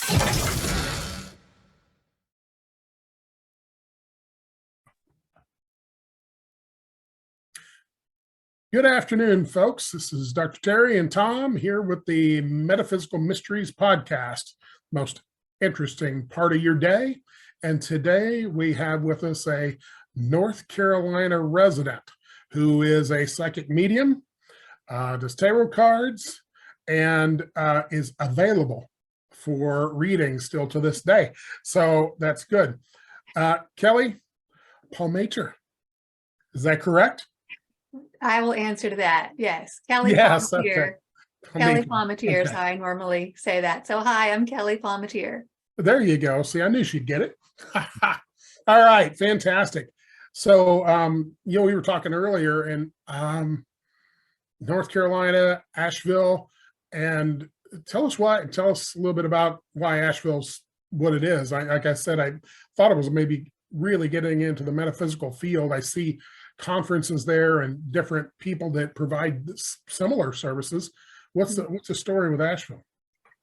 Good afternoon, folks. This is Dr. Terry and Tom here with the Metaphysical Mysteries Podcast, most interesting part of your day. And today we have with us a North Carolina resident who is a psychic medium, does tarot cards, and is available for reading still to this day. So that's good. Kelly Palmatier, is that correct? I will answer to that. Yes. Kelly Yes, Palmatier. okay. Kelly Palmatier is okay. how I normally say that. So hi, I'm Kelly Palmatier. There you go. See, I knew she'd get it. All right, fantastic. So, we were talking earlier in North Carolina, Asheville, and tell us a little bit about why Asheville's what it is. Like I said, I thought it was maybe really getting into the metaphysical field. I see conferences there and different people that provide similar services. What's the story with Asheville?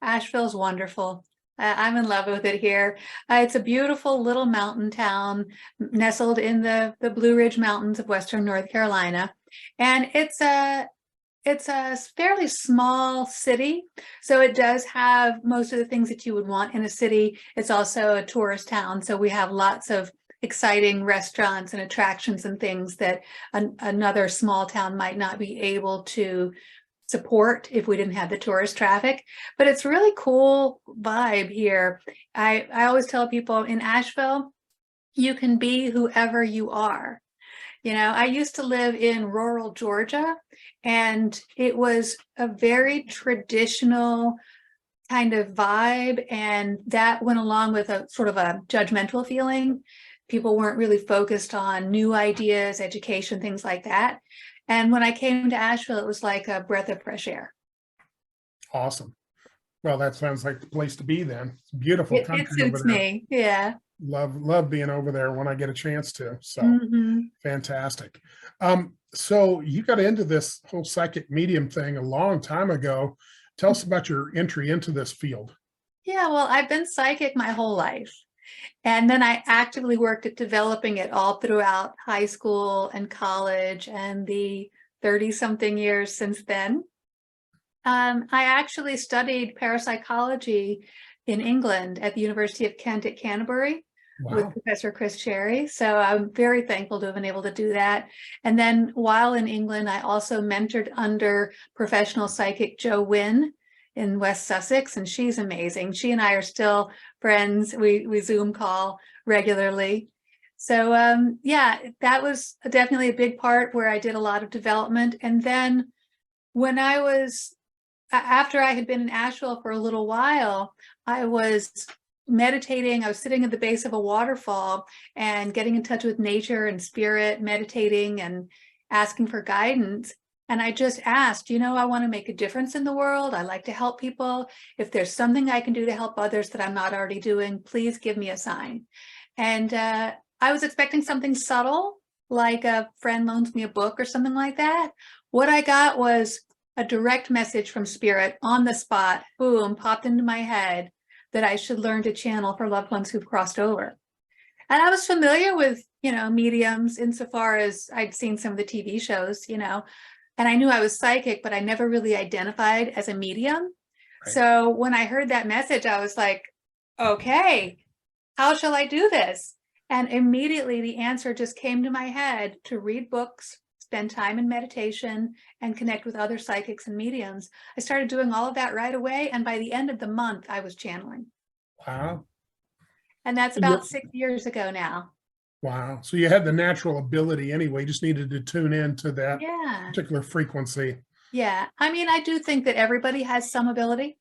Asheville's wonderful. I'm in love with it here. It's a beautiful little mountain town nestled in the Blue Ridge Mountains of Western North Carolina. And it's a fairly small city. So it does have most of the things that you would want in a city. It's also a tourist town. So we have lots of exciting restaurants and attractions and things that another small town might not be able to support if we didn't have the tourist traffic. But it's really cool vibe here. I always tell people in Asheville, you can be whoever you are. I used to live in rural Georgia, and it was a very traditional kind of vibe, and that went along with a sort of a judgmental feeling. People weren't really focused on new ideas, education, things like that. And when I came to Asheville, it was like a breath of fresh air. Awesome. Well, that sounds like the place to be then. It's a beautiful country. It suits me. Yeah. Love being over there when I get a chance to. So fantastic. So you got into this whole psychic medium thing a long time ago. Tell us about your entry into this field. Yeah, well, I've been psychic my whole life. And then I actively worked at developing it all throughout high school and college and the 30-something years since then. I actually studied parapsychology in England at the University of Kent at Canterbury. Wow. With Professor Chris Cherry. So I'm very thankful to have been able to do that. And then while in England, I also mentored under professional psychic Jo Wynn in West Sussex, and she's amazing. She and I are still friends. We Zoom call regularly. So yeah, that was definitely a big part where I did a lot of development. And then when after I had been in Asheville for a little while, I was meditating. I was sitting at the base of a waterfall and getting in touch with nature and spirit, meditating and asking for guidance. And I just asked, I want to make a difference in the world. I like to help people. If there's something I can do to help others that I'm not already doing, please give me a sign. And I was expecting something subtle, like a friend loans me a book or something like that. What I got was a direct message from spirit on the spot, boom, popped into my head that I should learn to channel for loved ones who've crossed over. And I was familiar with, mediums insofar as I'd seen some of the TV shows, and I knew I was psychic, but I never really identified as a medium. Right. So when I heard that message, I was like, okay, how shall I do this? And immediately the answer just came to my head to read books, spend time in meditation, and connect with other psychics and mediums. I started doing all of that right away. And by the end of the month, I was channeling. Wow. And that's about 6 years ago now. Wow. So you had the natural ability anyway, just needed to tune into that particular frequency. Yeah. I mean, I do think that everybody has some ability,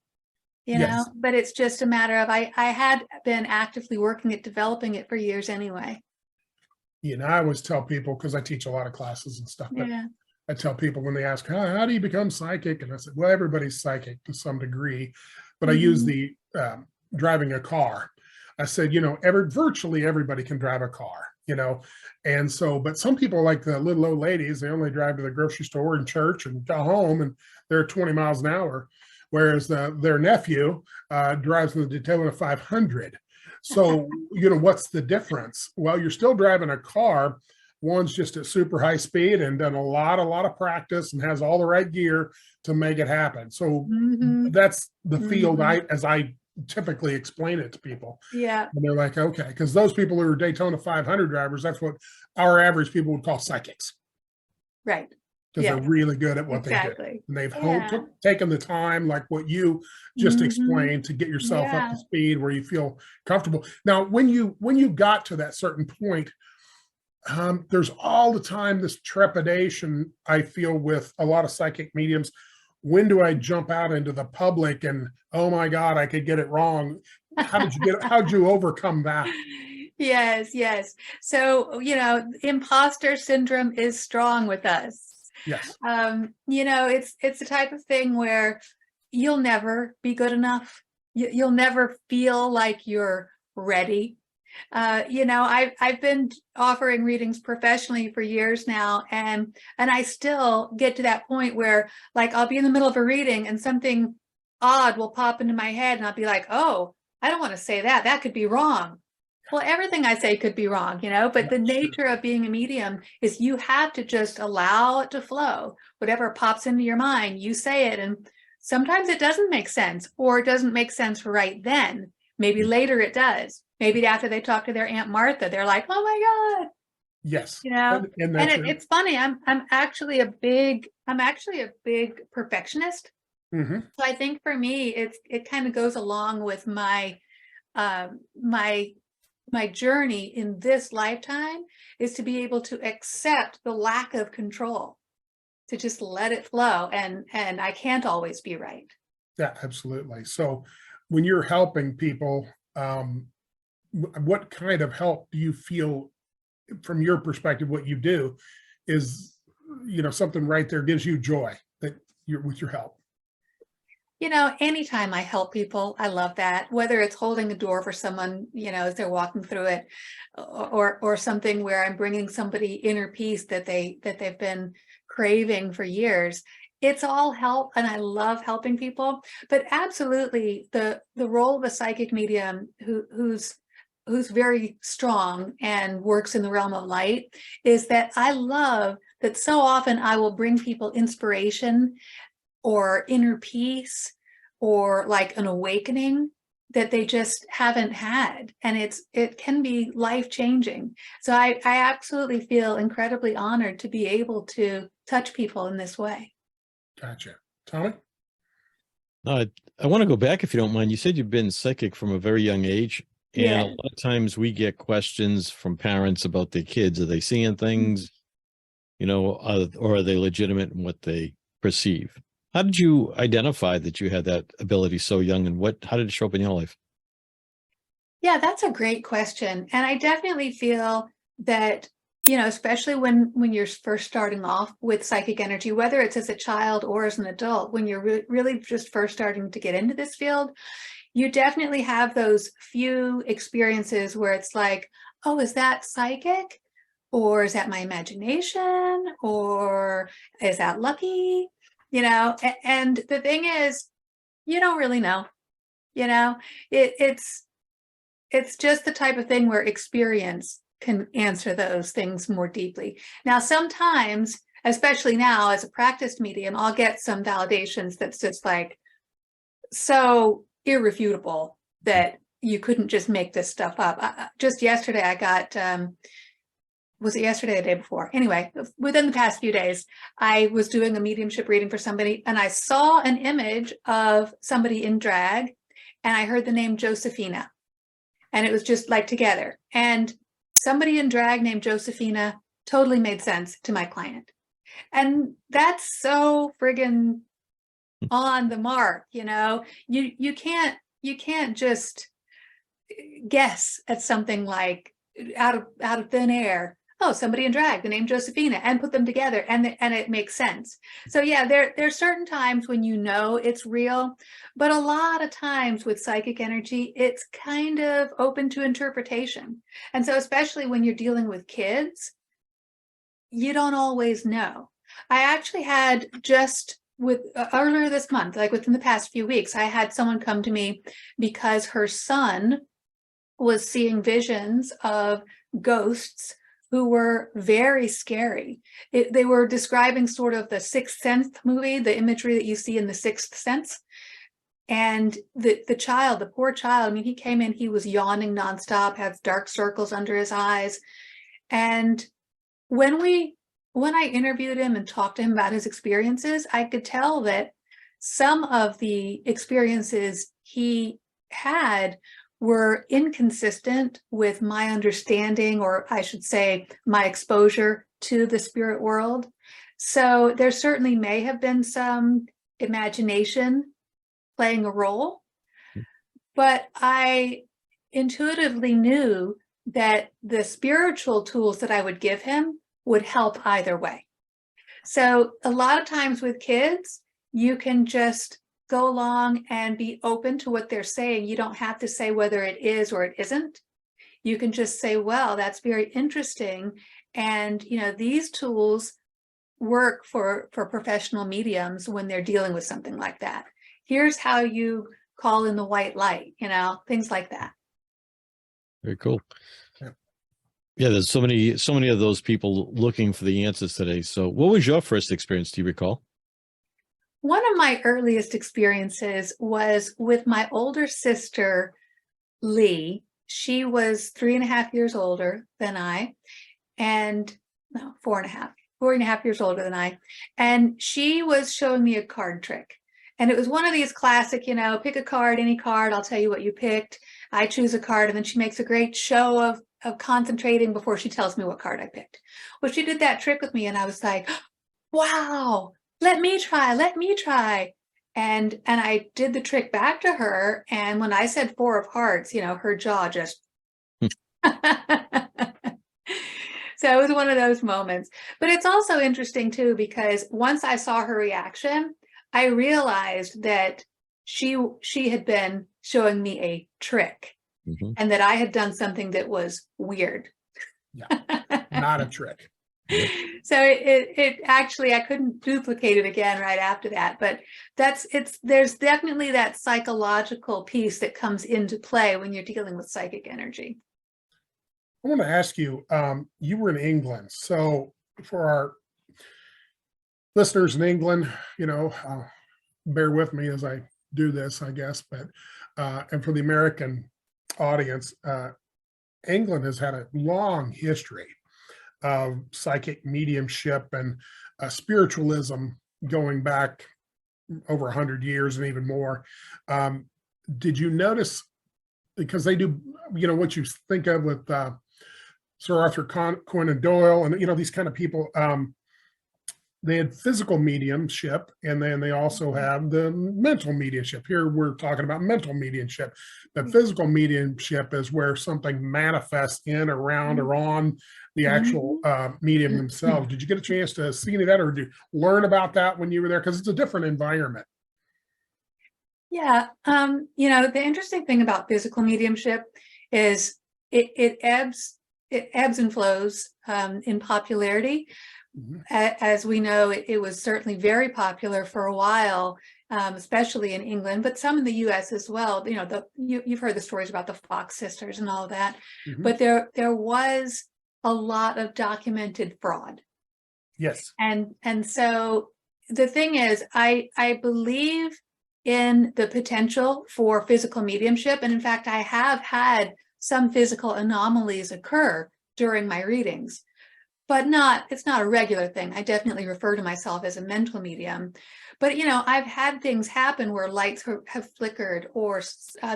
know, but it's just a matter of, I had been actively working at developing it for years anyway. I always tell people, because I teach a lot of classes and stuff, but I tell people when they ask, how do you become psychic? And I said, well, everybody's psychic to some degree, but I use the driving a car. I said, virtually everybody can drive a car, and so, but some people, like the little old ladies, they only drive to the grocery store and church and go home, and they're 20 miles an hour. whereas their nephew drives in the Daytona 500. So, what's the difference? Well, you're still driving a car. One's just at super high speed and done a lot of practice and has all the right gear to make it happen. So that's the field as I typically explain it to people. Yeah. And they're like, okay, because those people who are Daytona 500 drivers, that's what our average people would call psychics. Right. Because they're really good at what exactly. they do. And they've taken the time, like what you just explained, to get yourself up to speed where you feel comfortable. Now, when you got to that certain point, there's all the time this trepidation I feel with a lot of psychic mediums. When do I jump out into the public and, oh my God, I could get it wrong? How'd you overcome that? Yes. So, imposter syndrome is strong with us. Yes. It's the type of thing where you'll never be good enough. You'll never feel like you're ready. I've been offering readings professionally for years now, and I still get to that point where, like, I'll be in the middle of a reading and something odd will pop into my head, and I'll be like, "Oh, I don't want to say that. That could be wrong." Well, everything I say could be wrong, but the nature of being a medium is you have to just allow it to flow. Whatever pops into your mind, you say it, and sometimes it doesn't make sense, or it doesn't make sense right then. Maybe later it does. Maybe after they talk to their Aunt Martha, they're like, "Oh my God." Yes. And it's funny. I'm actually a big perfectionist. So I think for me, it kind of goes along with my my journey in this lifetime is to be able to accept the lack of control, to just let it flow, and I can't always be right. Yeah, absolutely. So when you're helping people, what kind of help do you feel, from your perspective, what you do is, something right there gives you joy that you're with your help? Anytime I help people, I love that, whether it's holding a door for someone, as they're walking through it, or something where I'm bringing somebody inner peace that they've been craving for years. It's all help, and I love helping people. But absolutely, the role of a psychic medium who's very strong and works in the realm of light is that I love that so often I will bring people inspiration or inner peace or like an awakening that they just haven't had. And it can be life-changing. So I absolutely feel incredibly honored to be able to touch people in this way. Gotcha. Tommy? I want to go back, if you don't mind. You said you've been psychic from a very young age. And a lot of times we get questions from parents about their kids. Are they seeing things, or are they legitimate in what they perceive? How did you identify that you had that ability so young, and how did it show up in your life? Yeah, that's a great question. And I definitely feel that, especially when you're first starting off with psychic energy, whether it's as a child or as an adult, when you're really just first starting to get into this field, you definitely have those few experiences where it's like, oh, is that psychic? Or is that my imagination? Or is that lucky? And the thing is, you don't really know. It's just the type of thing where experience can answer those things more deeply. Now, sometimes, especially now as a practiced medium, I'll get some validations that's just like so irrefutable that you couldn't just make this stuff up. Just yesterday, I got, was it yesterday or the day before? Anyway, within the past few days, I was doing a mediumship reading for somebody, and I saw an image of somebody in drag, and I heard the name Josephina, and it was just like together. And somebody in drag named Josephina totally made sense to my client. And that's so friggin' on the mark, you can't just guess at something like out of thin air. Oh, somebody in drag, the name Josephina, and put them together, and it makes sense. So yeah, there's certain times when it's real, but a lot of times with psychic energy, it's kind of open to interpretation. And so especially when you're dealing with kids, you don't always know. I actually had just earlier this month, like within the past few weeks, I had someone come to me because her son was seeing visions of ghosts who were very scary. They were describing sort of the Sixth Sense movie, the imagery that you see in the Sixth Sense. And the child, the poor child, I mean, he came in, he was yawning nonstop, had dark circles under his eyes. And when I interviewed him and talked to him about his experiences, I could tell that some of the experiences he had were inconsistent with my understanding, or I should say, my exposure to the spirit world. So there certainly may have been some imagination playing a role, but I intuitively knew that the spiritual tools that I would give him would help either way. So a lot of times with kids, you can just go along and be open to what they're saying. You don't have to say whether it is or it isn't. You can just say, well, that's very interesting. And, these tools work for professional mediums when they're dealing with something like that. Here's how you call in the white light, things like that. Very cool. Yeah, there's so many of those people looking for the answers today. So what was your first experience? Do you recall? One of my earliest experiences was with my older sister, Lee. She was 3.5 years older than I, and no, 4.5 years older than I. And she was showing me a card trick. And it was one of these classic, pick a card, any card, I'll tell you what you picked. I choose a card, and then she makes a great show of concentrating before she tells me what card I picked. Well, she did that trick with me, and I was like, wow, let me try. And I did the trick back to her. And when I said 4 of hearts, her jaw just, so it was one of those moments. But it's also interesting too, because once I saw her reaction, I realized that she had been showing me a trick, and that I had done something that was weird. Yeah, not a trick. So it actually, I couldn't duplicate it again right after that, but there's definitely that psychological piece that comes into play when you're dealing with psychic energy. I want to ask you, you were in England. So for our listeners in England, bear with me as I do this, I guess, but, and for the American audience, England has had a long history of psychic mediumship and spiritualism going back over 100 years and even more. Did you notice, because they do, what you think of with Sir Arthur Conan Doyle and, these kind of people, they had physical mediumship, and then they also have the mental mediumship. Here we're talking about mental mediumship. The physical mediumship is where something manifests in, around, or on the actual medium themselves. Did you get a chance to see any of that, or did you learn about that when you were there? Because it's a different environment. Yeah. The interesting thing about physical mediumship is it ebbs and flows in popularity. As we know, it was certainly very popular for a while, especially in England, but some in the U.S. as well. You've heard the stories about the Fox sisters and all of that, but there was a lot of documented fraud. Yes. And so the thing is, I believe in the potential for physical mediumship, and in fact, I have had some physical anomalies occur during my readings. But it's not a regular thing. I definitely refer to myself as a mental medium. But, I've had things happen where lights have flickered, or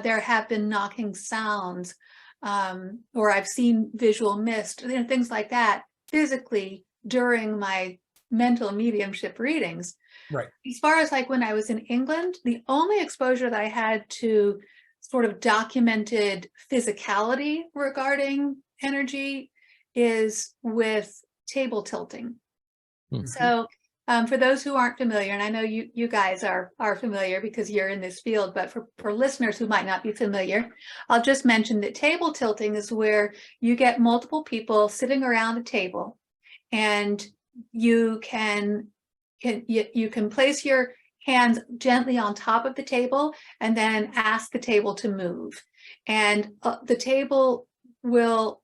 there have been knocking sounds, or I've seen visual mist, things like that physically during my mental mediumship readings. Right. As far as like when I was in England, the only exposure that I had to sort of documented physicality regarding energy is with table tilting. So for those who aren't familiar, and I know you guys are familiar because you're in this field, but for listeners who might not be familiar, I'll just mention that table tilting is where you get multiple people sitting around a table, and you can place your hands gently on top of the table, and then ask the table to move. And the table will,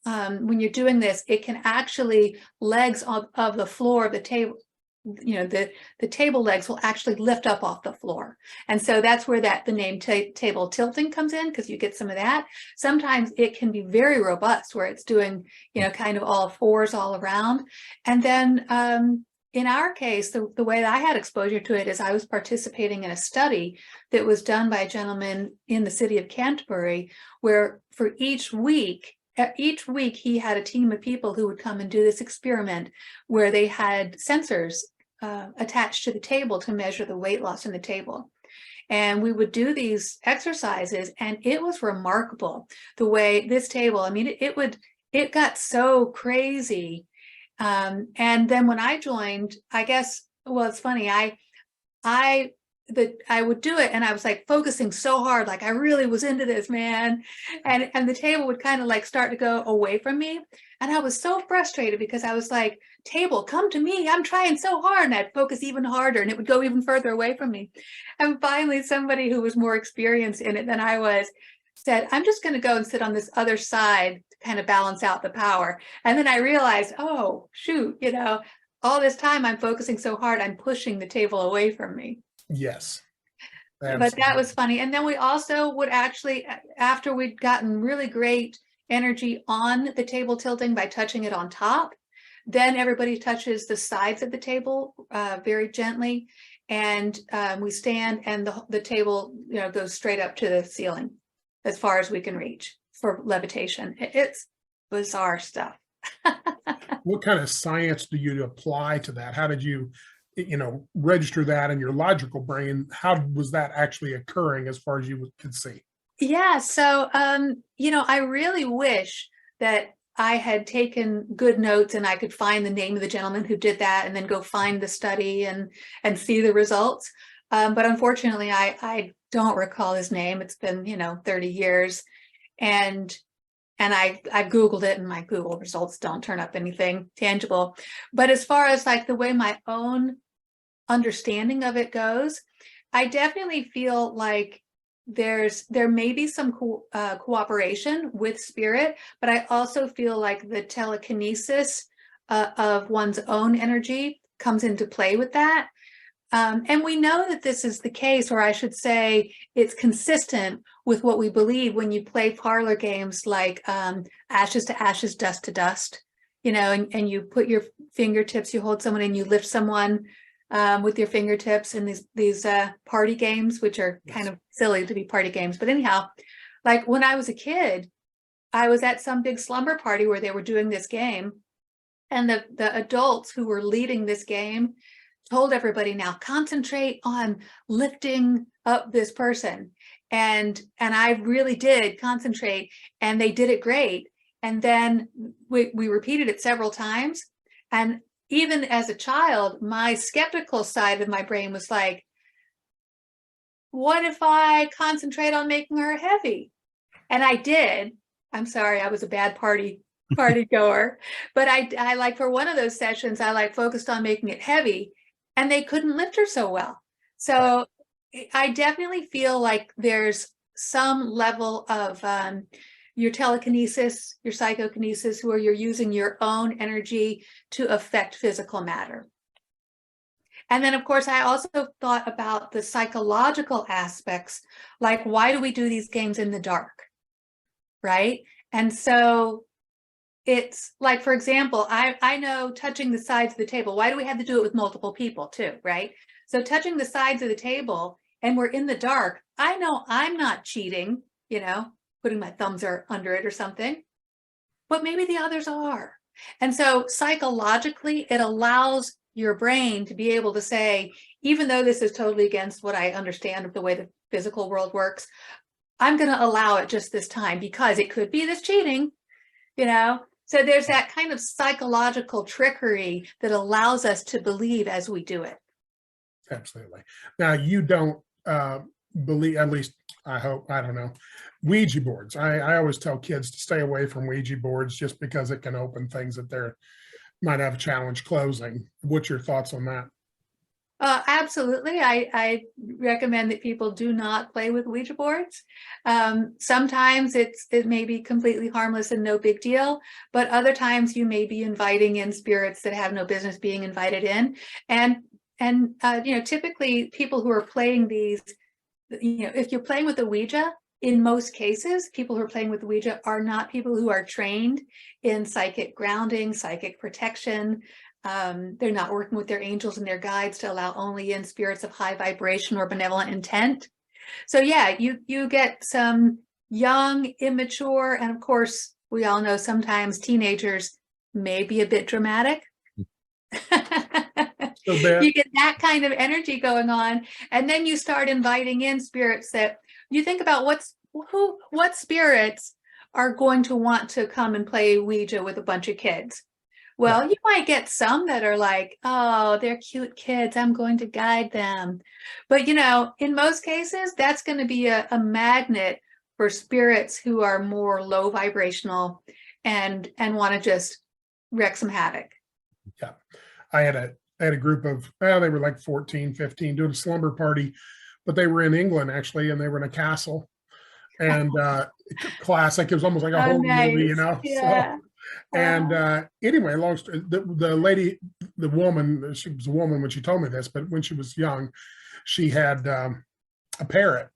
when you're doing this, it can actually, legs of the floor of the table, the table legs will actually lift up off the floor. And so that's where the name table tilting comes in, because you get some of that. Sometimes it can be very robust, where it's doing, kind of all fours all around. And then in our case, the way that I had exposure to it is I was participating in a study that was done by a gentleman in the city of Canterbury, where for each week he had a team of people who would come and do this experiment, where they had sensors attached to the table to measure the weight loss in the table. And we would do these exercises, and it was remarkable the way this table, I mean, it got so crazy. And then when I joined, I guess, well, it's funny, I would do it, and I was like focusing so hard, like I really was into this, man. And the table would kind of like start to go away from me. And I was so frustrated, because I was like, table, come to me, I'm trying so hard. And I'd focus even harder, and it would go even further away from me. And finally, somebody who was more experienced in it than I was said, I'm just going to go and sit on this other side to kind of balance out the power. And then I realized, oh, shoot, all this time I'm focusing so hard, I'm pushing the table away from me. Yes. But that was funny. And then we also would actually, after we'd gotten really great energy on the table tilting by touching it on top, then everybody touches the sides of the table very gently. And we stand, and the table goes straight up to the ceiling as far as we can reach for levitation. It's bizarre stuff. What kind of science do you apply to that? How did you register that in your logical brain? How was that actually occurring as far as you could see? Yeah. So, I really wish that I had taken good notes and I could find the name of the gentleman who did that, and then go find the study and see the results. But unfortunately, I don't recall his name. It's been, 30 years. And I Googled it, and my Google results don't turn up anything tangible. But as far as like the way my own understanding of it goes, I definitely feel like there may be some cooperation with spirit, but I also feel like the telekinesis of one's own energy comes into play with that. And we know that this is the case, or I should say it's consistent with what we believe when you play parlor games like ashes to ashes, dust to dust, and you put your fingertips, you hold someone and you lift someone with your fingertips in these party games, which are kind of silly to be party games. But anyhow, like when I was a kid, I was at some big slumber party where they were doing this game, and the adults who were leading this game told everybody, now concentrate on lifting up this person. And I really did concentrate, and they did it great. And then we repeated it several times. And even as a child, my skeptical side of my brain was like, what if I concentrate on making her heavy? And I did. I'm sorry, I was a bad party goer. But I like, for one of those sessions, I like focused on making it heavy, and they couldn't lift her so well. So I definitely feel like there's some level of your telekinesis, your psychokinesis, where you're using your own energy to affect physical matter. And then, of course, I also thought about the psychological aspects, like, why do we do these games in the dark, right? And so it's like, for example, I know touching the sides of the table, why do we have to do it with multiple people too, right? So touching the sides of the table, and we're in the dark, I know I'm not cheating, putting my thumbs under it or something, but maybe the others are. And so psychologically, it allows your brain to be able to say, even though this is totally against what I understand of the way the physical world works, I'm going to allow it just this time, because it could be this cheating, So there's that kind of psychological trickery that allows us to believe as we do it. Absolutely. Now, you don't believe, at least I hope, I don't know, Ouija boards. I always tell kids to stay away from Ouija boards, just because it can open things that they might have a challenge closing. What's your thoughts on that? Absolutely. I recommend that people do not play with Ouija boards. Sometimes it may be completely harmless and no big deal, but other times you may be inviting in spirits that have no business being invited in. And typically people who are playing these, if you're playing with the Ouija, in most cases, people who are playing with the Ouija are not people who are trained in psychic grounding, psychic protection. They're not working with their angels and their guides to allow only in spirits of high vibration or benevolent intent. So yeah, you get some young, immature, and of course, we all know sometimes teenagers may be a bit dramatic. You get that kind of energy going on, and then you start inviting in spirits that you think about what spirits are going to want to come and play Ouija with a bunch of kids. Well, you might get some that are like, oh, they're cute kids, I'm going to guide them. But, in most cases, that's going to be a magnet for spirits who are more low vibrational and want to just wreak some havoc. Yeah. I had a group of, they were like 14, 15 doing a slumber party, but they were in England actually, and they were in a castle. And classic, it was almost like a whole movie, Yeah. So, and anyway, long story, the lady, the woman, she was a woman when she told me this, but when she was young, she had a parrot.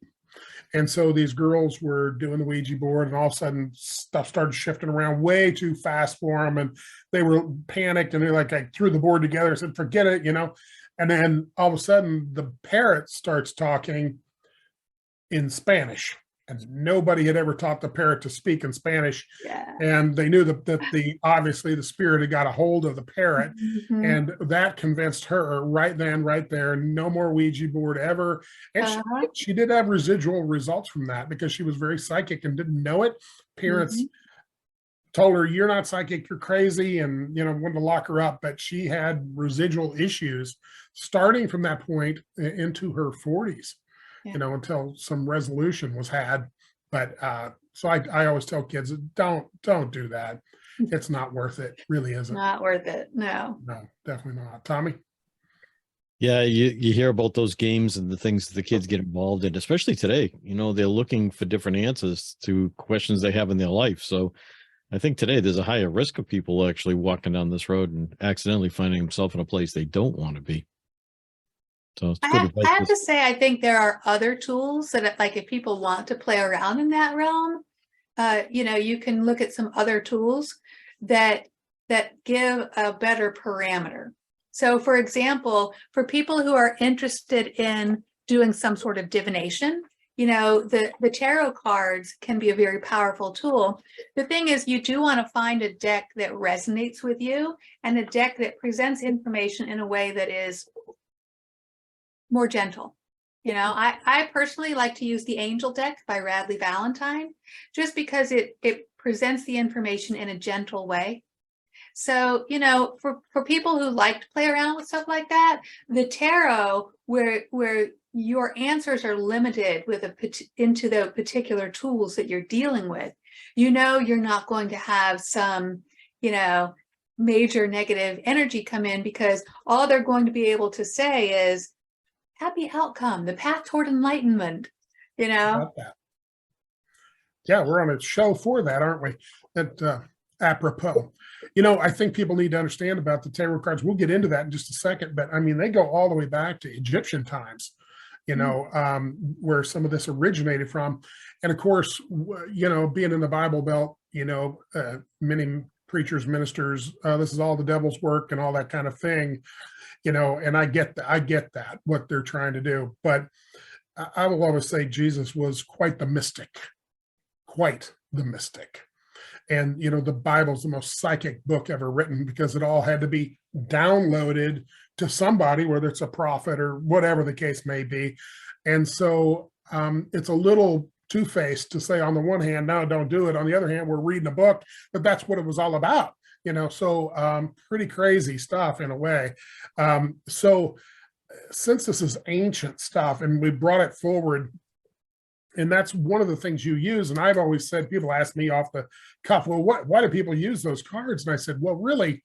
And so these girls were doing the Ouija board, and all of a sudden stuff started shifting around way too fast for them. And they were panicked, and they I threw the board together and said, forget it, And then all of a sudden the parrot starts talking in Spanish. And nobody had ever taught the parrot to speak in Spanish. Yeah. And they knew that obviously the spirit had got a hold of the parrot. Mm-hmm. And that convinced her right then, right there, no more Ouija board ever. And she did have residual results from that because she was very psychic and didn't know it. Parents told her, you're not psychic, you're crazy, and wanted to lock her up. But she had residual issues starting from that point into her 40s. Until some resolution was had. But so I always tell kids, don't do that. It's not worth it. Really isn't. Not worth it. No, definitely not. Tommy? Yeah, you hear about those games and the things the kids get involved in, especially today. They're looking for different answers to questions they have in their life. So I think today there's a higher risk of people actually walking down this road and accidentally finding themselves in a place they don't want to be. So I have to say, I think there are other tools that, like, if people want to play around in that realm, you can look at some other tools that give a better parameter. So, for example, for people who are interested in doing some sort of divination, the tarot cards can be a very powerful tool. The thing is, you do want to find a deck that resonates with you and a deck that presents information in a way that is more gentle. I personally like to use the Angel deck by Radley Valentine, just because it presents the information in a gentle way. So, for people who like to play around with stuff like that, the tarot, where your answers are limited into the particular tools that you're dealing with, you're not going to have some, major negative energy come in, because all they're going to be able to say is, happy outcome, the path toward enlightenment, About that. Yeah, we're on a show for that, aren't we? That apropos. I think people need to understand about the tarot cards. We'll get into that in just a second, but I mean, they go all the way back to Egyptian times, where some of this originated from. And of course, being in the Bible Belt, many preachers, ministers, this is all the devil's work and all that kind of thing. And I get that, what they're trying to do. But I will always say Jesus was quite the mystic. And, the Bible's the most psychic book ever written, because it all had to be downloaded to somebody, whether it's a prophet or whatever the case may be. And so it's a little two-faced to say, on the one hand, no, don't do it. On the other hand, we're reading a book, but that's what it was all about. So pretty crazy stuff in a way. So since this is ancient stuff and we brought it forward, and that's one of the things you use. And I've always said, people ask me off the cuff, well, why do people use those cards? And I said, well, really,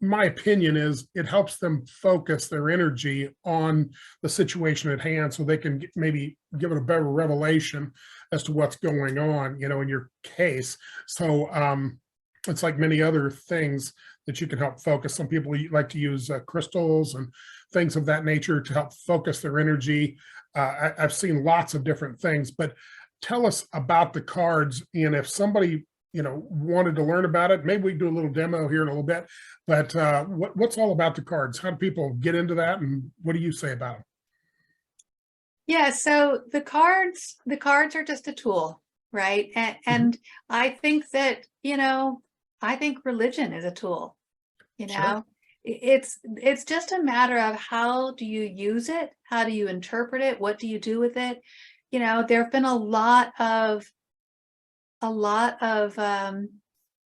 my opinion is it helps them focus their energy on the situation at hand so they can maybe give it a better revelation as to what's going on, in your case. So it's like many other things that you can help focus. Some people like to use crystals and things of that nature to help focus their energy. I've seen lots of different things, but tell us about the cards. And if somebody wanted to learn about it, maybe we do a little demo here in a little bit, but what's all about the cards? How do people get into that? And what do you say about them? Yeah, so the cards are just a tool, right? And I think that, I think religion is a tool, Sure. It's just a matter of how do you use it? How do you interpret it? What do you do with it? There have been a lot of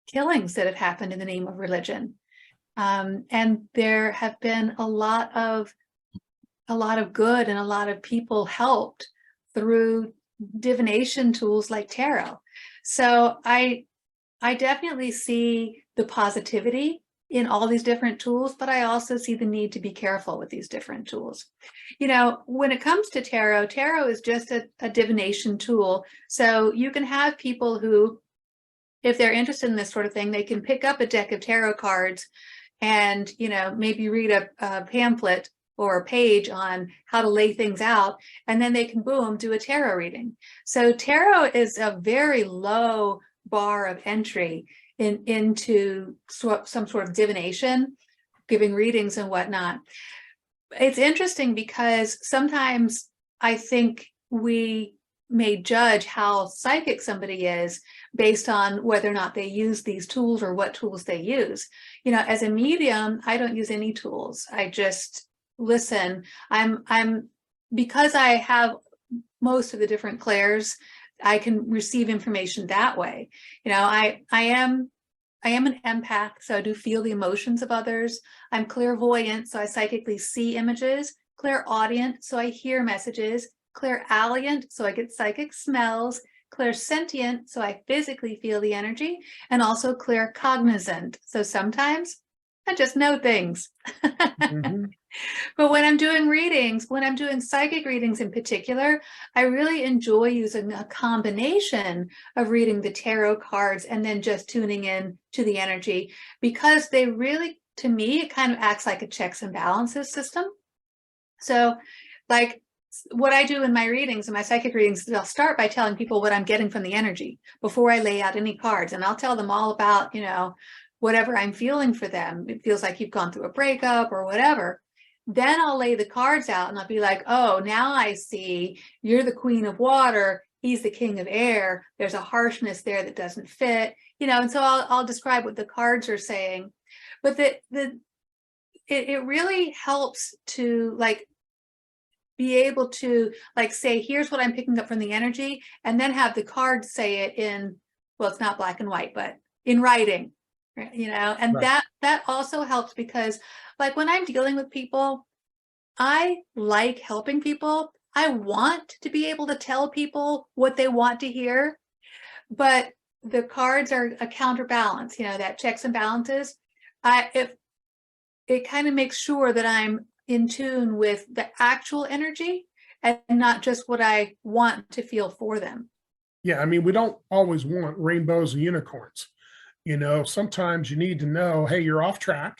killings that have happened in the name of religion. And there have been a lot of good, and a lot of people helped through divination tools like tarot. So I definitely see the positivity in all these different tools, but I also see the need to be careful with these different tools. When it comes to tarot is just a divination tool. So you can have people who, if they're interested in this sort of thing, they can pick up a deck of tarot cards and, maybe read a pamphlet or a page on how to lay things out, and then they can, boom, do a tarot reading. So tarot is a very low bar of entry into some sort of divination, giving readings and whatnot. It's interesting because sometimes I think we may judge how psychic somebody is based on whether or not they use these tools or what tools they use. As a medium, I don't use any tools. I just listen. I'm because I have most of the different clairs, I can receive information that way. I am an empath, so I do feel the emotions of others. I'm clairvoyant, so I psychically see images. Clairaudient, so I hear messages. Clairalient, so I get psychic smells. Clairsentient, so I physically feel the energy. And also claircognizant, so sometimes I just know things. Mm-hmm. But when I'm doing readings, when I'm doing psychic readings in particular, I really enjoy using a combination of reading the tarot cards and then just tuning in to the energy, because they really, to me, it kind of acts like a checks and balances system. So like what I do in my readings, in my psychic readings, is I'll start by telling people what I'm getting from the energy before I lay out any cards. And I'll tell them all about, whatever I'm feeling for them. It feels like you've gone through a breakup or whatever. Then I'll lay the cards out and I'll be like, oh, now I see you're the queen of water. He's the king of air. There's a harshness there that doesn't fit, and so I'll describe what the cards are saying. But it really helps to be able to say, here's what I'm picking up from the energy, and then have the cards say it in, well, it's not black and white, but in writing, and Right. that also helps because when I'm dealing with people, I like helping people. I want to be able to tell people what they want to hear, but the cards are a counterbalance, that checks and balances. If it kind of makes sure that I'm in tune with the actual energy and not just what I want to feel for them. Yeah, I mean, we don't always want rainbows and unicorns. Sometimes you need to know, hey, you're off track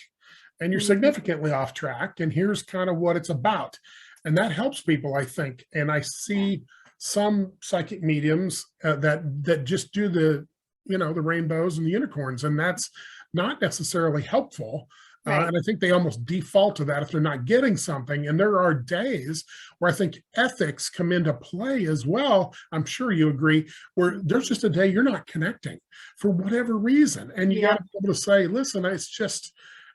and you're significantly off track, and here's kind of what it's about. And that helps people, I think. And I see some psychic mediums that just do the rainbows and the unicorns, and that's not necessarily helpful. Right. And I think they almost default to that if they're not getting something. And there are days where I think ethics come into play as well. I'm sure you agree, where there's just a day you're not connecting for whatever reason. And you got to be able to say, listen,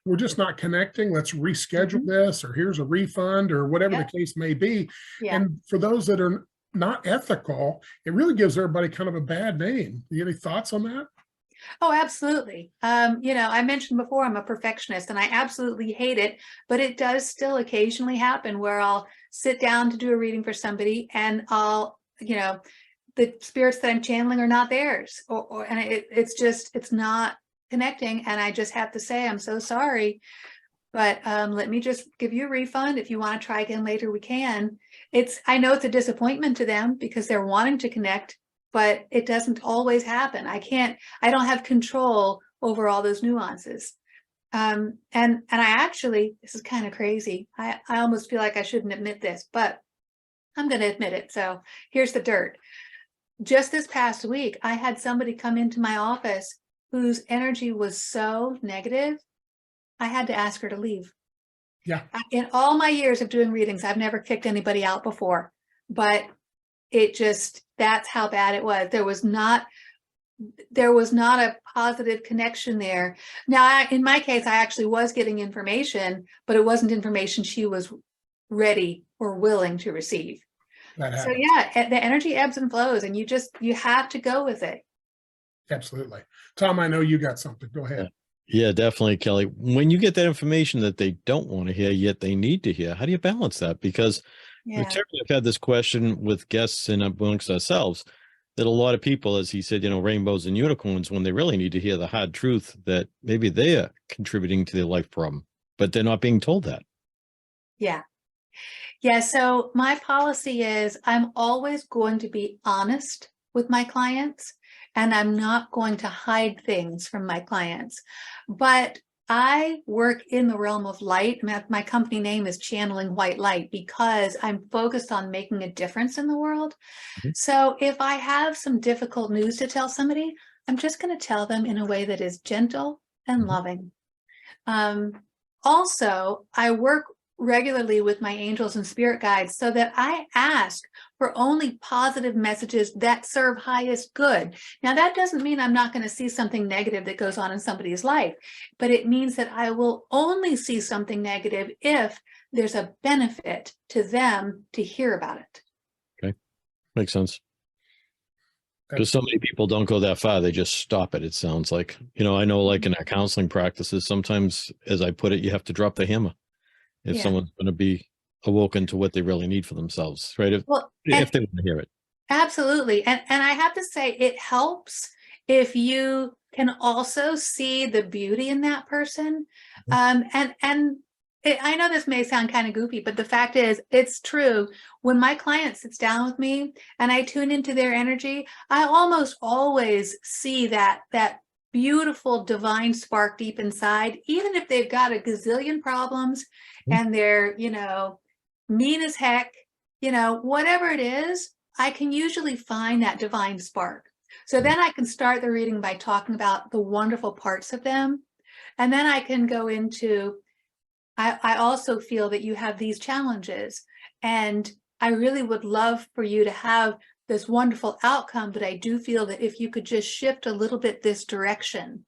we're just not connecting. Let's reschedule this, or here's a refund, or whatever the case may be. Yeah. And for those that are not ethical, it really gives everybody kind of a bad name. You any thoughts on that? Oh, absolutely. I mentioned before, I'm a perfectionist and I absolutely hate it, but it does still occasionally happen where I'll sit down to do a reading for somebody and the spirits that I'm channeling are not theirs, and it's not connecting, and I just have to say, I'm so sorry, but let me just give you a refund. If you want to try again later, we can. I know it's a disappointment to them because they're wanting to connect, but it doesn't always happen. I don't have control over all those nuances. And I actually, this is kind of crazy. I almost feel like I shouldn't admit this, but I'm going to admit it. So here's the dirt. Just this past week, I had somebody come into my office whose energy was so negative, I had to ask her to leave. Yeah. In all my years of doing readings, I've never kicked anybody out before, but that's how bad it was. There was not a positive connection there. Now, in my case, I actually was getting information, but it wasn't information she was ready or willing to receive. So yeah, the energy ebbs and flows, and you have to go with it. Absolutely. Tom, I know you got something. Go ahead. Yeah, definitely, Kelly. When you get that information that they don't want to hear, yet they need to hear, how do you balance that? Because Terry, I've had this question with guests and amongst ourselves, that a lot of people, as he said, rainbows and unicorns, when they really need to hear the hard truth that maybe they are contributing to their life problem, but they're not being told that. Yeah. Yeah. So my policy is I'm always going to be honest with my clients, and I'm not going to hide things from my clients. But I work in the realm of light. My company name is Channeling White Light because I'm focused on making a difference in the world. Mm-hmm. So if I have some difficult news to tell somebody, I'm just going to tell them in a way that is gentle and loving. Also, I work regularly with my angels and spirit guides so that I ask for only positive messages that serve highest good. Now, that doesn't mean I'm not going to see something negative that goes on in somebody's life, but it means that I will only see something negative if there's a benefit to them to hear about it. Okay. Makes sense. Because so many people don't go that far. They just stop it. It sounds like, I know like in our counseling practices, sometimes, as I put it, you have to drop the hammer if someone's going to be awoken to what they really need for themselves, right? If they want to hear it. Absolutely. And I have to say, it helps if you can also see the beauty in that person. I know this may sound kind of goofy, but the fact is, it's true. When my client sits down with me and I tune into their energy, I almost always see that beautiful divine spark deep inside, even if they've got a gazillion problems and they're, mean as heck, whatever it is, I can usually find that divine spark. So then I can start the reading by talking about the wonderful parts of them. And then I can go into, I also feel that you have these challenges, and I really would love for you to have this wonderful outcome, but I do feel that if you could just shift a little bit this direction,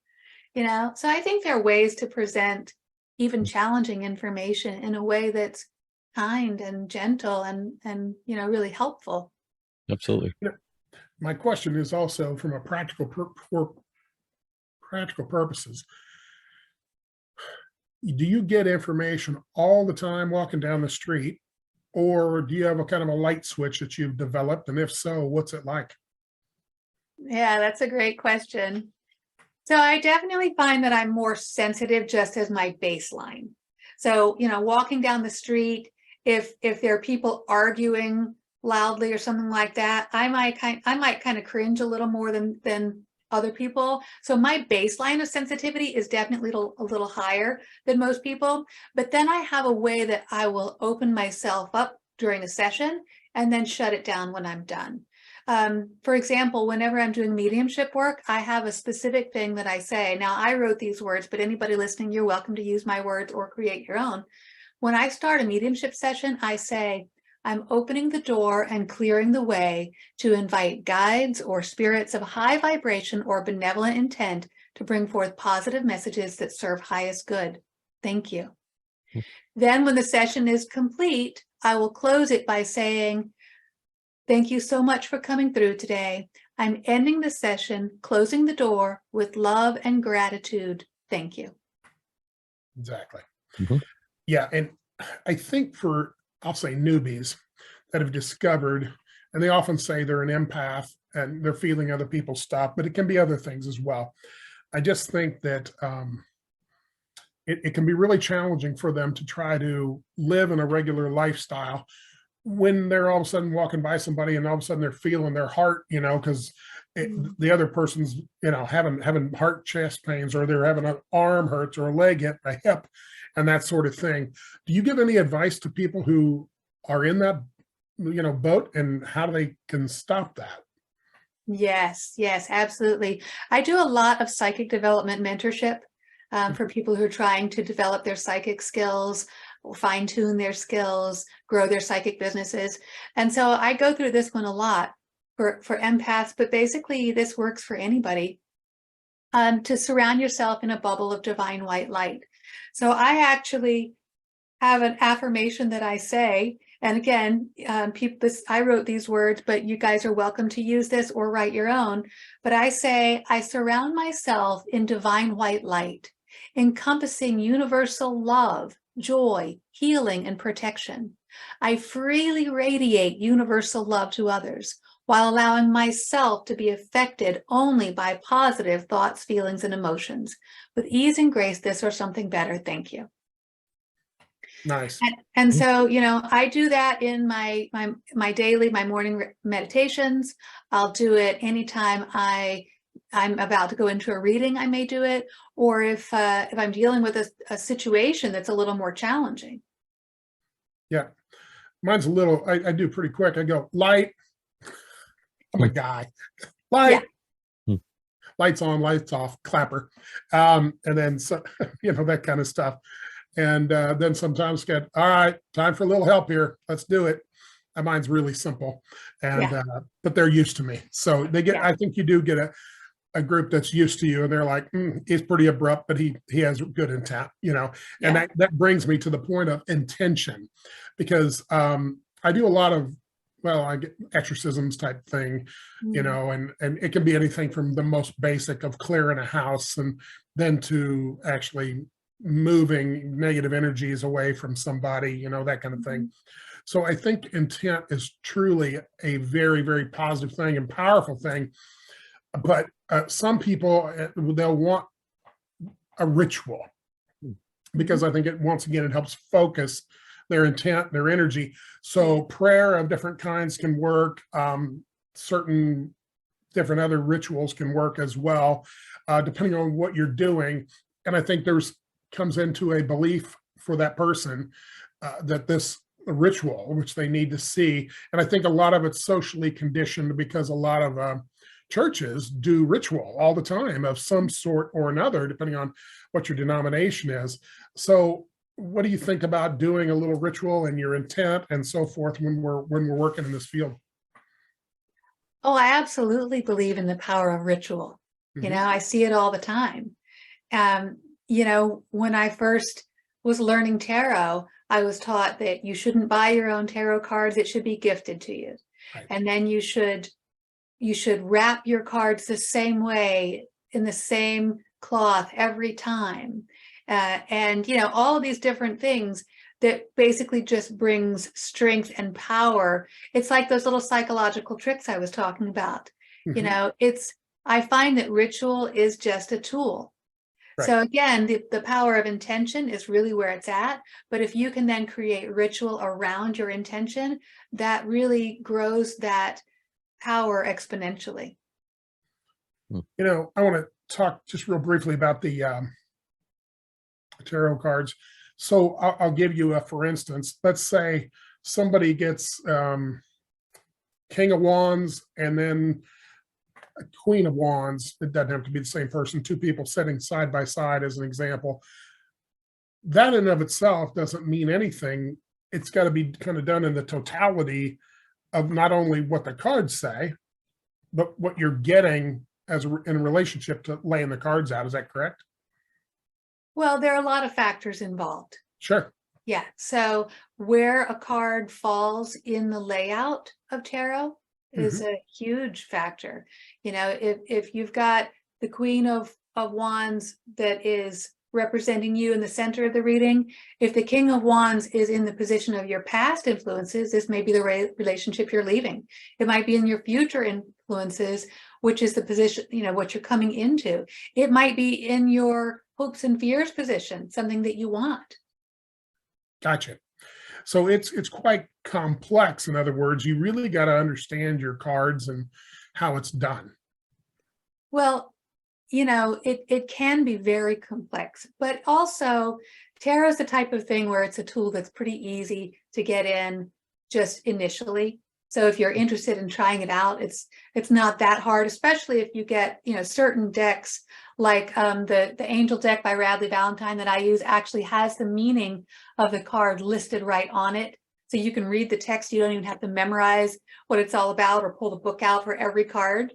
so I think there are ways to present even challenging information in a way that's kind and gentle and really helpful. Absolutely. My question is also from a practical purposes. Do you get information all the time walking down the street, or do you have a kind of a light switch that you've developed? And if so, what's it like? Yeah, that's a great question. So I definitely find that I'm more sensitive just as my baseline. So, walking down the street, if there are people arguing loudly or something like that, I might kind of cringe a little more than other people. So my baseline of sensitivity is definitely a little higher than most people. But then I have a way that I will open myself up during a session and then shut it down when I'm done. For example, whenever I'm doing mediumship work, I have a specific thing that I say. Now, I wrote these words, but anybody listening, you're welcome to use my words or create your own. When I start a mediumship session, I say, I'm opening the door and clearing the way to invite guides or spirits of high vibration or benevolent intent to bring forth positive messages that serve highest good. Thank you. Then when the session is complete, I will close it by saying, thank you so much for coming through today. I'm ending the session, closing the door with love and gratitude. Thank you. Exactly. Mm-hmm. Yeah. And I think I'll say newbies that have discovered, and they often say they're an empath and they're feeling other people's stuff, but it can be other things as well. I just think that it can be really challenging for them to try to live in a regular lifestyle when they're all of a sudden walking by somebody and all of a sudden they're feeling their heart, because the other person's, having heart chest pains, or they're having an arm hurts or a leg hit, a hip, and that sort of thing. Do you give any advice to people who are in that, boat, and how they can stop that? Yes, absolutely. I do a lot of psychic development mentorship for people who are trying to develop their psychic skills, fine tune their skills, grow their psychic businesses. And so I go through this one a lot for empaths, but basically this works for anybody, to surround yourself in a bubble of divine white light. So I actually have an affirmation that I say, and again, I wrote these words, but you guys are welcome to use this or write your own. But I say, I surround myself in divine white light, encompassing universal love, joy, healing, and protection. I freely radiate universal love to others while allowing myself to be affected only by positive thoughts, feelings, and emotions. With ease and grace, this or something better. Thank you. Nice. And so, I do that in my morning meditations. I'll do it anytime I'm about to go into a reading. I may do it, or if I'm dealing with a situation that's a little more challenging. Yeah, mine's a little. I do pretty quick. I go light. I'm a guy. Light. Yeah. Lights on, lights off, clapper, and then that kind of stuff. And then sometimes get, all right, time for a little help here. Let's do it. Mine's really simple, and but they're used to me, so they get. I think you do get a group that's used to you, and they're like, he's pretty abrupt, but he has good intent, And that brings me to the point of intention, because I do a lot of, I get exorcisms type thing, and it can be anything from the most basic of clearing a house, and then to actually moving negative energies away from somebody, that kind of thing. So I think intent is truly a very, very positive thing and powerful thing. But some people, they'll want a ritual, because I think once again, it helps focus their intent, their energy. So prayer of different kinds can work. Certain different other rituals can work as well, depending on what you're doing. And I think comes into a belief for that person that this ritual, which they need to see. And I think a lot of it's socially conditioned, because a lot of churches do ritual all the time of some sort or another, depending on what your denomination is. So what do you think about doing a little ritual and your intent and so forth when we're working in this field? Oh, I absolutely believe in the power of ritual. I see it all the time. When I first was learning tarot, I was taught that you shouldn't buy your own tarot cards. It should be gifted to you. Right. And then you should wrap your cards the same way, in the same cloth every time. And all of these different things that basically just brings strength and power. It's like those little psychological tricks I was talking about. I find that ritual is just a tool. Right. So again, the power of intention is really where it's at. But if you can then create ritual around your intention, that really grows that power exponentially. I want to talk just real briefly about the tarot cards. So I'll give you for instance, let's say somebody gets King of Wands and then a Queen of Wands. It doesn't have to be the same person, two people sitting side by side as an example. That in of itself doesn't mean anything. It's got to be kind of done in the totality of not only what the cards say, but what you're getting in relationship to laying the cards out. Is that correct? Well, there are a lot of factors involved. Sure. Yeah. So where a card falls in the layout of tarot is a huge factor. If you've got the Queen of Wands that is representing you in the center of the reading, if the King of Wands is in the position of your past influences, this may be the relationship you're leaving. It might be in your future influences which is the position, what you're coming into. It might be in your hopes and fears position, something that you want. Gotcha. So it's quite complex. In other words, you really got to understand your cards and how it's done. Well, it can be very complex, but also tarot is the type of thing where it's a tool that's pretty easy to get in just initially. So if you're interested in trying it out, it's not that hard, especially if you get, certain decks like the Angel deck by Radley Valentine that I use actually has the meaning of the card listed right on it. So you can read the text. You don't even have to memorize what it's all about or pull the book out for every card.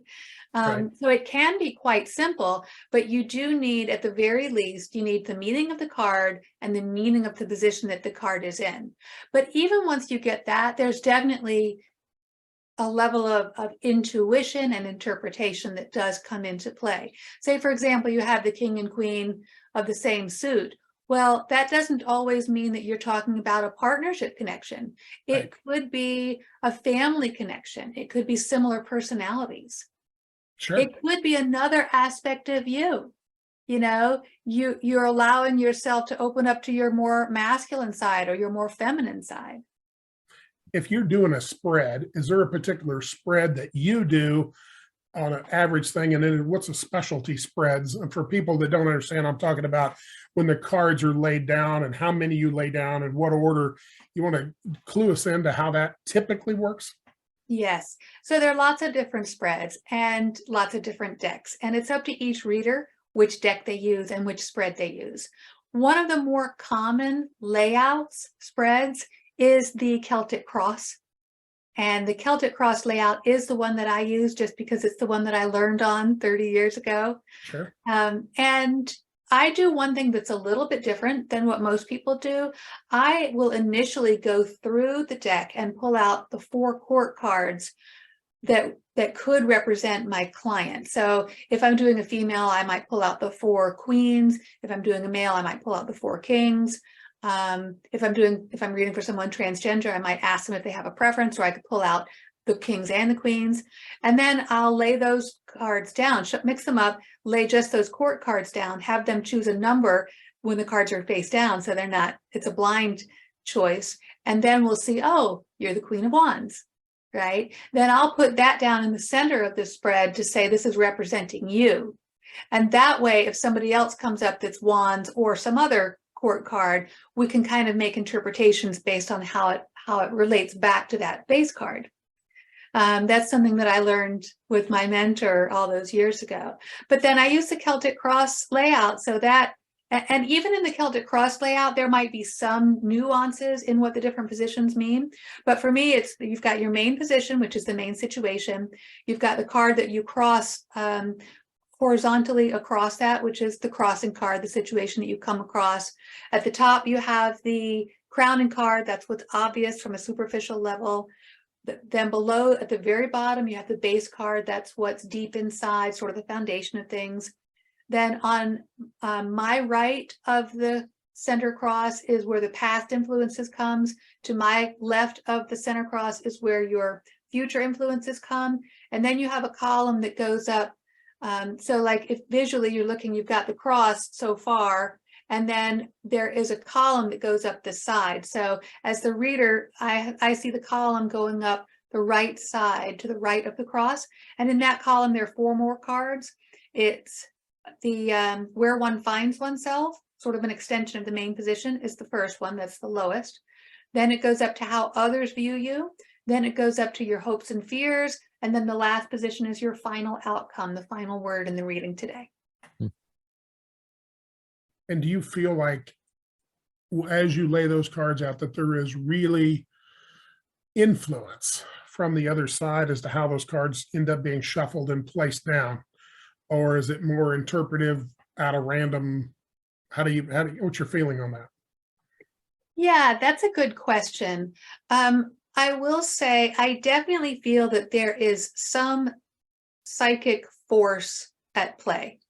Right. So it can be quite simple, but you do need, at the very least, you need the meaning of the card and the meaning of the position that the card is in. But even once you get that, there's definitely a level of intuition and interpretation that does come into play. Say, for example, you have the king and queen of the same suit. Well, that doesn't always mean that you're talking about a partnership connection. It could be a family connection. It could be similar personalities. Sure. It could be another aspect of you. You're allowing yourself to open up to your more masculine side or your more feminine side. If you're doing a spread, is there a particular spread that you do on an average thing? And then what's a specialty spreads? And for people that don't understand, I'm talking about when the cards are laid down and how many you lay down and what order. You want to clue us into how that typically works? Yes. So there are lots of different spreads and lots of different decks, and it's up to each reader which deck they use and which spread they use. One of the more common layouts spreads is the Celtic Cross. And the Celtic Cross layout is the one that I use just because it's the one that I learned on 30 years ago. Sure. And I do one thing that's a little bit different than what most people do. I will initially go through the deck and pull out the 4 court cards that could represent my client. So if I'm doing a female, I might pull out the 4 queens. If I'm doing a male, I might pull out the 4 kings. If I'm reading for someone transgender, I might ask them if they have a preference, or I could pull out the kings and the queens, and then I'll lay those cards down, mix them up, lay just those court cards down, have them choose a number when the cards are face down, so it's a blind choice, and then we'll see, oh, you're the Queen of Wands, right? Then I'll put that down in the center of the spread to say this is representing you, and that way, if somebody else comes up that's Wands or some other court card, we can kind of make interpretations based on how it relates back to that base card. That's something that I learned with my mentor all those years ago. But then I use the Celtic Cross layout and even in the Celtic Cross layout, there might be some nuances in what the different positions mean. But for me, you've got your main position, which is the main situation. You've got the card that you cross horizontally across that, which is the crossing card, the situation that you come across. At the top, you have the crowning card. That's what's obvious from a superficial level. Then below, at the very bottom, you have the base card. That's what's deep inside, sort of the foundation of things. Then on my right of the center cross is where the past influences comes. To my left of the center cross is where your future influences come. And then you have a column that goes up. So like if visually you're looking, you've got the cross so far, and then there is a column that goes up the side. So as the reader, I see the column going up the right side to the right of the cross. And in that column, there are 4 more cards. It's the where one finds oneself, sort of an extension of the main position, is the first one. That's the lowest. Then it goes up to how others view you. Then it goes up to your hopes and fears. And then the last position is your final outcome, the final word in the reading today. And do you feel like, as you lay those cards out, that there is really influence from the other side as to how those cards end up being shuffled and placed down? Or is it more interpretive out of random? What's your feeling on that? Yeah, that's a good question. I will say I definitely feel that there is some psychic force at play,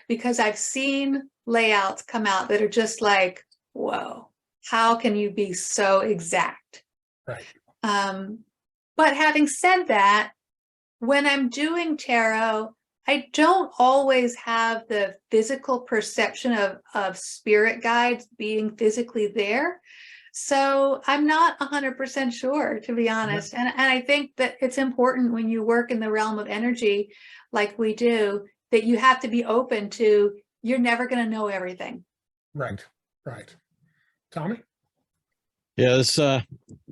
because I've seen layouts come out that are just like, whoa, how can you be so exact? Right. But having said that, when I'm doing tarot, I don't always have the physical perception of spirit guides being physically there. So I'm not 100% sure, to be honest. And I think that it's important when you work in the realm of energy like we do, that you have to be open to, you're never going to know everything. Right. Tommy? Yeah, this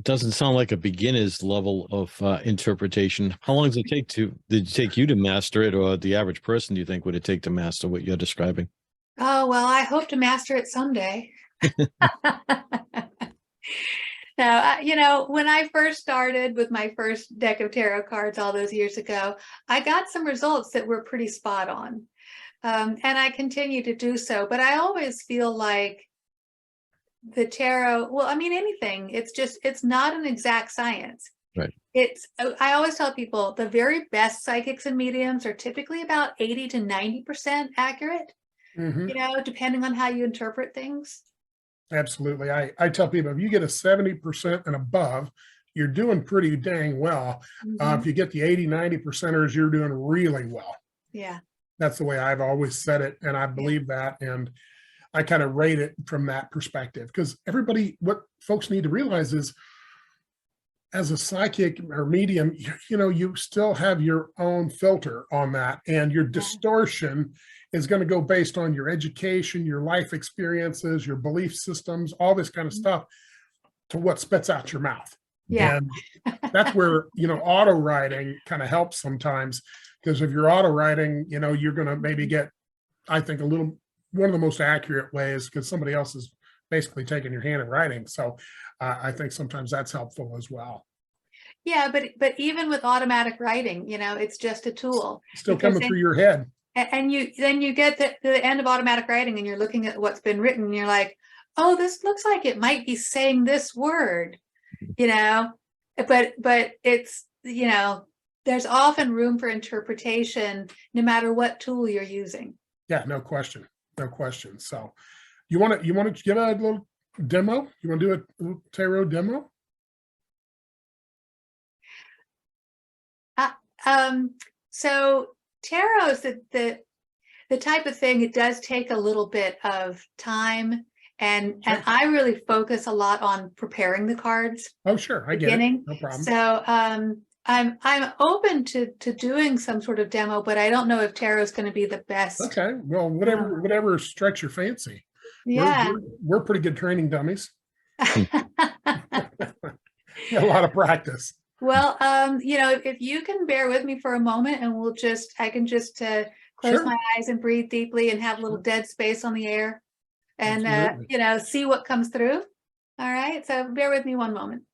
doesn't sound like a beginner's level of interpretation. How long did it take you to master it, or the average person, do you think, would it take to master what you're describing? Oh, well, I hope to master it someday. Now, when I first started with my first deck of tarot cards all those years ago, I got some results that were pretty spot on. And I continue to do so, but I always feel like the tarot, well, I mean, anything, it's not an exact science. Right. I always tell people the very best psychics and mediums are typically about 80 to 90% accurate, depending on how you interpret things. Absolutely. I tell people, if you get a 70% and above, you're doing pretty dang well. If you get the 80, 90%ers, you're doing really well. Yeah. That's the way I've always said it. And I believe that. And I kind of rate it from that perspective, because what folks need to realize is, as a psychic or medium, you still have your own filter on that, and your distortion is going to go based on your education, your life experiences, your belief systems, all this kind of stuff, to what spits out your mouth. Yeah. And that's where, auto writing kind of helps sometimes, because if you're auto writing, you're going to maybe get, I think, one of the most accurate ways, because somebody else is basically taking your hand and writing. So I think sometimes that's helpful as well. Yeah, but even with automatic writing, it's just a tool. Still coming through your head. And then you get to the end of automatic writing and you're looking at what's been written and you're like, oh, this looks like it might be saying this word, but it's, there's often room for interpretation no matter what tool you're using. Yeah, no question. So you want to give a little demo? You want to do a little tarot demo? So tarot is the type of thing, it does take a little bit of time, and I really focus a lot on preparing the cards. Oh, sure, I get it. No problem. So I'm open to doing some sort of demo, but I don't know if tarot is going to be the best. Okay, well, whatever strikes your fancy. Yeah, we're pretty good training dummies. A lot of practice. Well, if you can bear with me for a moment, and I can just close my eyes and breathe deeply and have a little dead space on the air, and see what comes through. All right, so bear with me one moment.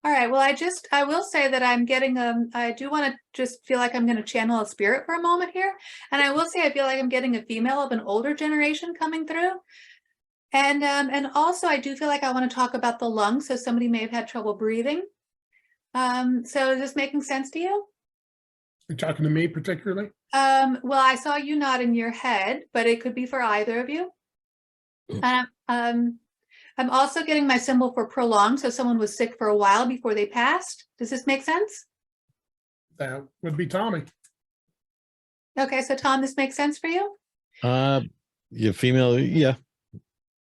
All right, well, I will say that I'm getting, I do want to just feel like I'm going to channel a spirit for a moment here. And I will say, I feel like I'm getting a female of an older generation coming through. And also I do feel like I want to talk about the lungs. So somebody may have had trouble breathing. So is this making sense to you? You're talking to me particularly? Well, I saw you nodding your head, but it could be for either of you. I'm also getting my symbol for prolonged. So someone was sick for a while before they passed. Does this make sense? That would be Tommy. Okay, so Tom, this makes sense for you? You're female, yeah.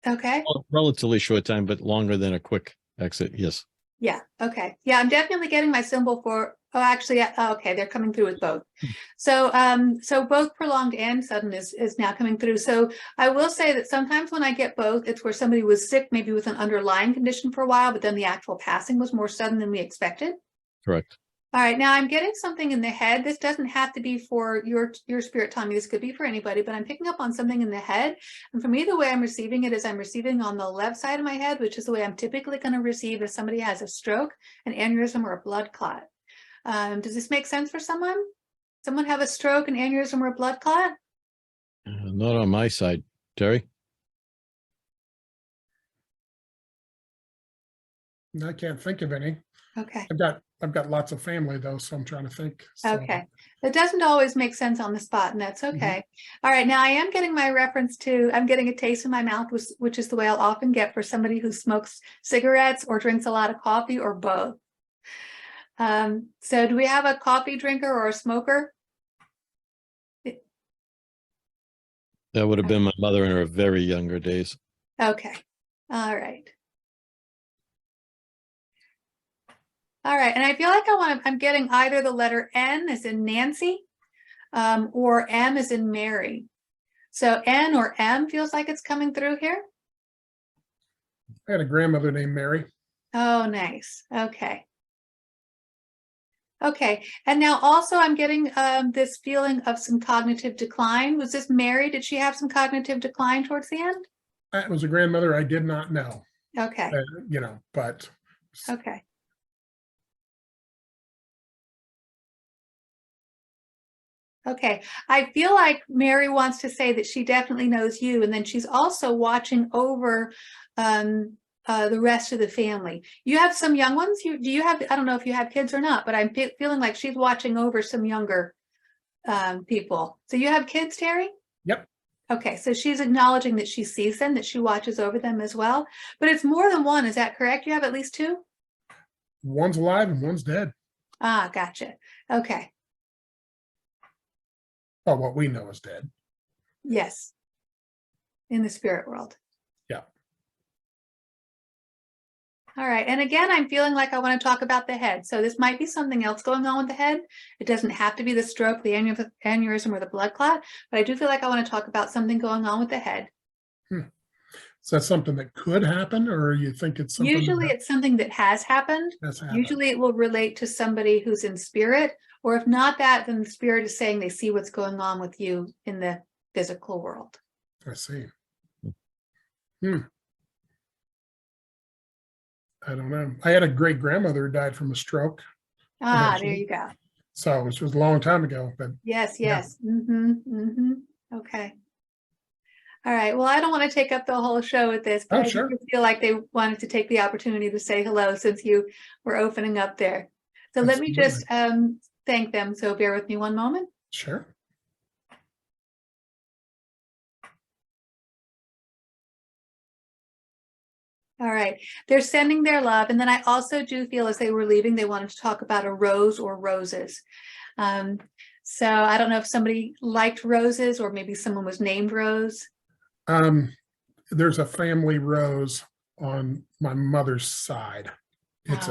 Okay. Relatively short time, but longer than a quick exit, yes. Yeah, okay. Yeah, I'm definitely getting my symbol for, okay, they're coming through with both. So so both prolonged and sudden is now coming through. So I will say that sometimes when I get both, it's where somebody was sick, maybe with an underlying condition for a while, but then the actual passing was more sudden than we expected. Correct. All right, now I'm getting something in the head. This doesn't have to be for your spirit, Tommy. This could be for anybody, but I'm picking up on something in the head. And for me, the way I'm receiving it is I'm receiving on the left side of my head, which is the way I'm typically going to receive if somebody has a stroke, an aneurysm, or a blood clot. Does this make sense for someone? Someone have a stroke, an aneurysm, or a blood clot? Not on my side, Terry. I can't think of any. Okay. I've got I've got lots of family though, so I'm trying to think. So, Okay. That doesn't always make sense on the spot, and that's okay. All right. Now I am getting my reference to, I'm getting a taste in my mouth, which is the way I'll often get for somebody who smokes cigarettes or drinks a lot of coffee or both. So do we have a coffee drinker or a smoker? That would have been my mother in her very younger days. Okay. All right. All right. And I feel like I'm getting either the letter N as in Nancy, or M as in Mary. So N or M feels like it's coming through here. I had a grandmother named Mary. Oh, nice. Okay. Okay. And now also I'm getting this feeling of some cognitive decline. Was this Mary? Did she have some cognitive decline towards the end? That was a grandmother I did not know. Okay. But Okay. Okay. I feel like Mary wants to say that she definitely knows you, and then she's also watching over the rest of the family. You have some young ones. Do you have? I don't know if you have kids or not, but I'm feeling like she's watching over some younger people. So you have kids, Terry? Yep. Okay, so she's acknowledging that she sees them, that she watches over them as well. But it's more than one. Is that correct? You have at least two? One's alive and one's dead. Ah, gotcha. Okay. Oh, what we know is dead. Yes. In the spirit world. Yeah. All right. And again, I'm feeling like I want to talk about the head. So this might be something else going on with the head. It doesn't have to be the stroke, the aneurysm, or the blood clot, but I do feel like I want to talk about something going on with the head. Is that something that could happen, or you think it's something? Usually it's something that has happened. Usually it will relate to somebody who's in spirit, or if not that, then the spirit is saying they see what's going on with you in the physical world. I see. I don't know. I had a great grandmother who died from a stroke. Ah, there you go. So it was a long time ago, but yes. Okay. All right. Well, I don't want to take up the whole show with this, but I sure. do feel like they wanted to take the opportunity to say hello since you were opening up there. So let me just thank them. So bear with me one moment. Sure. All right. They're sending their love. And then I also do feel as they were leaving, they wanted to talk about a rose or roses. So I don't know if somebody liked roses or maybe someone was named Rose. There's a family rose on my mother's side. It's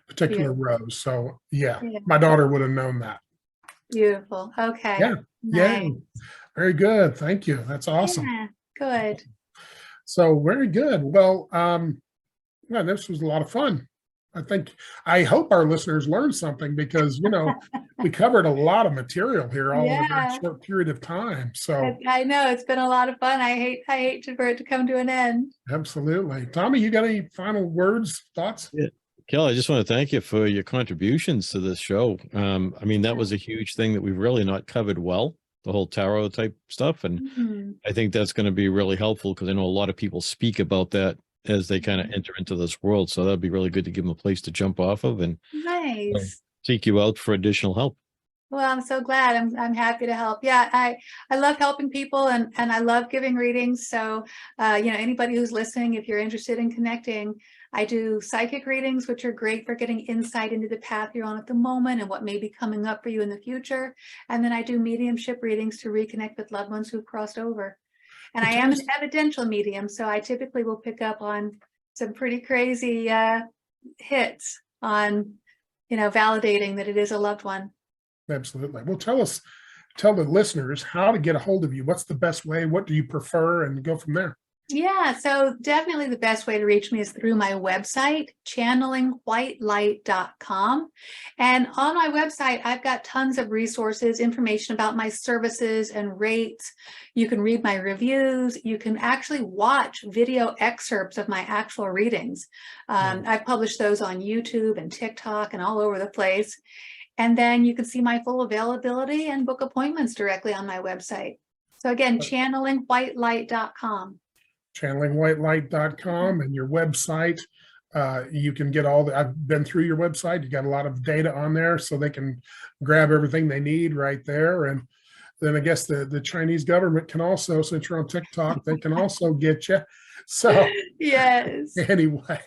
particular rose. So yeah, my daughter would have known that. Beautiful. Okay. Yeah. Nice. Yeah. Very good. Thank you. That's awesome. Yeah, good. So very good. Well, this was a lot of fun. I hope our listeners learned something because, we covered a lot of material here all in a very short period of time. So I know it's been a lot of fun. I hate for it to come to an end. Absolutely. Tommy, you got any final words, thoughts? Yeah. Kelly, I just want to thank you for your contributions to this show. That was a huge thing that we've really not covered well, the whole tarot type stuff. And I think that's going to be really helpful because I know a lot of people speak about that as they kind of enter into this world. So that'd be really good to give them a place to jump off of and seek you out for additional help. Well, I'm so glad. I'm happy to help. Yeah, I love helping people and I love giving readings. So, anybody who's listening, if you're interested in connecting, I do psychic readings, which are great for getting insight into the path you're on at the moment and what may be coming up for you in the future. And then I do mediumship readings to reconnect with loved ones who've crossed over. And I am an evidential medium, so I typically will pick up on some pretty crazy hits on, validating that it is a loved one. Absolutely. Well, tell the listeners how to get a hold of you. What's the best way? What do you prefer? And go from there. Yeah, so definitely the best way to reach me is through my website, channelingwhitelight.com. And on my website, I've got tons of resources, information about my services and rates. You can read my reviews. You can actually watch video excerpts of my actual readings. I've published those on YouTube and TikTok and all over the place. And then you can see my full availability and book appointments directly on my website. So again, channelingwhitelight.com. Channelingwhitelight.com and your website. You can get I've been through your website. You got a lot of data on there, so they can grab everything they need right there. And then I guess the Chinese government can also, since you're on TikTok, they can also get you. So Yes. anyway,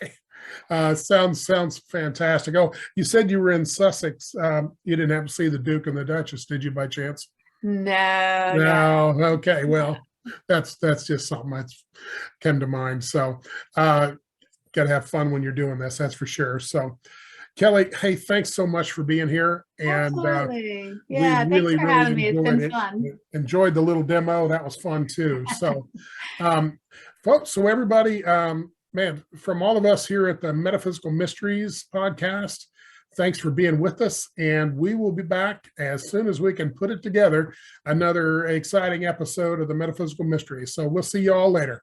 sounds fantastic. Oh, you said you were in Sussex. You didn't have to see the Duke and the Duchess, did you, by chance? No. No. Okay. Well, that's just something that's come to mind. So, got to have fun when you're doing this. That's for sure. So, Kelly, hey, thanks so much for being here. And Absolutely. we Yeah, thanks really, for really having me. It's enjoyed been it. fun. Enjoyed the little demo. That was fun too. So, folks, so everybody, man, from all of us here at the Metaphysical Mysteries Podcast, thanks for being with us. And we will be back as soon as we can put it together, another exciting episode of the Metaphysical Mysteries. So we'll see you all later.